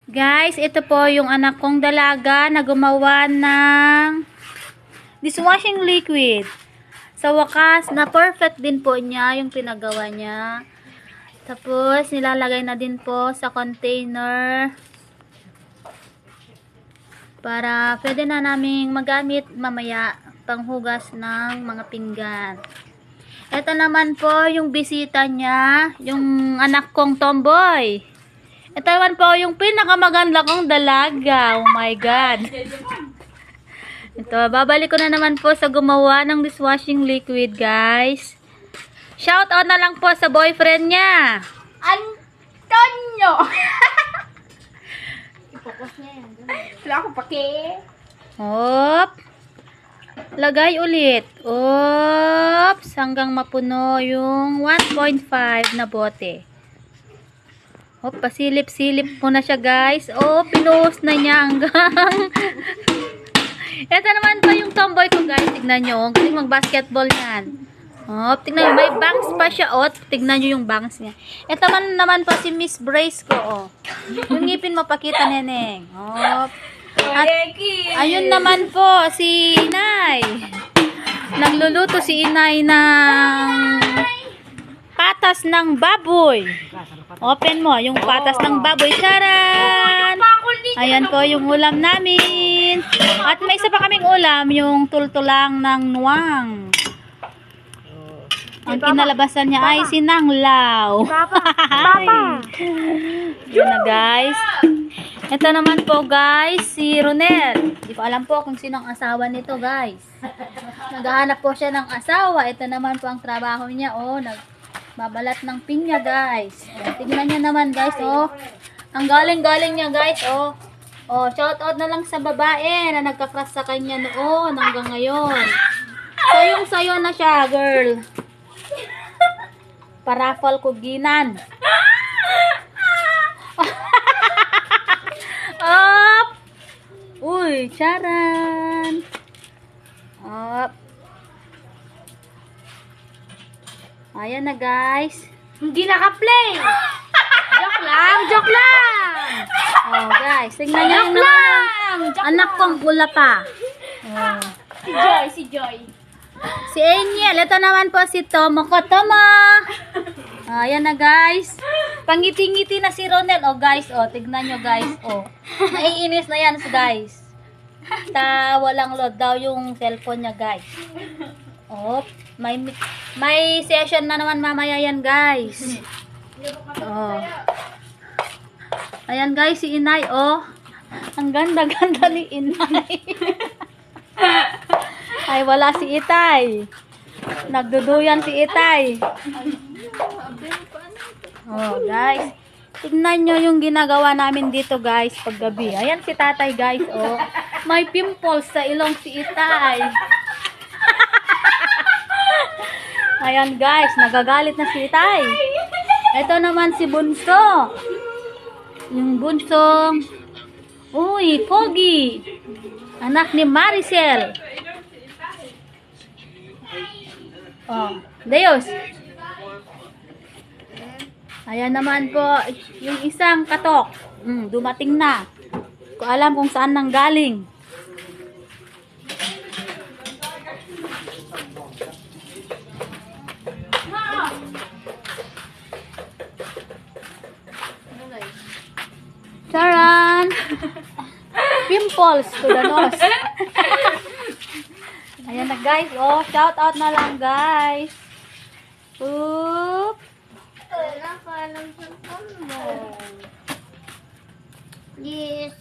Guys, ito po yung anak kong dalaga na gumawa ng dishwashing liquid. Sa wakas, na perfect din po niya yung pinagawa niya. Tapos, nilalagay na din po sa container para pwede na naming magamit mamaya panghugas ng mga pinggan. Ito naman po yung bisita niya, yung anak kong tomboy. Ito naman po yung pinakamaganda kong dalaga. Oh my God. Ito, babalik ko na naman po sa gumawa ng dishwashing liquid, guys. Shout out na lang po sa boyfriend niya. Antonio! Ipokus niya yan. Wala akong pake. Hop. Lagay ulit. Oops. Hanggang mapuno yung 1.5 na bote. Hop, pasilip-silip po na siya, guys. Oh, pinuhos na niya hanggang... Ito naman pa yung tomboy ko, guys. Tignan nyo. Ang galing mag-basketball yan. Hop, tignan nyo. May bangs pa siya. Oh, tignan nyo yung bangs niya. Ito naman pa si Miss Brace ko. Oh. Yung ngipin mo, pakita, neneng. Hop. At ayun naman po, si Inay. Nagluluto si Inay ng patas ng baboy. Open mo, yung patas ng baboy. Charan! Ayan po yung ulam namin. At may isa pa kaming ulam, yung tultulang ng nuwang. Ang kinalabasan niya ay sinanglaw. Yun na, guys. Ito naman po, guys, si Ronel. Hindi ko alam po kung sino ang asawa nito, guys. Naghahanap po siya ng asawa. Ito naman po ang trabaho niya. Oh, babalat ng pinya, guys. Ayan, tignan niyo naman, guys. Oh, ang galing-galing niya, guys. Oh, oh, shout out na lang sa babae na nagka-crush sa kanya noon hanggang ngayon. Sayong-sayo na siya, girl. Parafal kuginan. Up! Uy, charan. Up. Ayan na, guys. Hindi naka-play. Joke lang, joke lang. Oh, guys, tingnan niyo yung anak kong gula pa. Oh. Si Joy. Si Angel, ito naman po si Tomoko. Ayan na, guys. Pangiti-ngiti na si Ronel. Oh, guys, oh, tignan nyo, guys. Oh, naiinis na yan, guys. Walang load daw yung cellphone niya, guys. Oh, may session na naman mamaya yan, guys. Oh. Ayan, guys, si Inay, oh. Ang ganda-ganda ni Inay. Ay, wala si Itay. Nagduduyan si Itay. Oh, guys. Tignan nyo yung ginagawa namin dito, guys, paggabi. Ayan si tatay, guys, oh. May pimples sa ilong si Itay. Ayan, guys. Nagagalit na si Itay. Ito naman si Bunso. Yung bunsong, uy, Pogi. Anak ni Maricel. Oh, Deus. Ayan naman po, yung isang katok. Dumating na. Ko alam kung saan nang galing. Charan! Pimples to the nose. Ayan na, guys. Oh, shout out na lang, guys. Oop. Wala ka alam sa mo. Yes.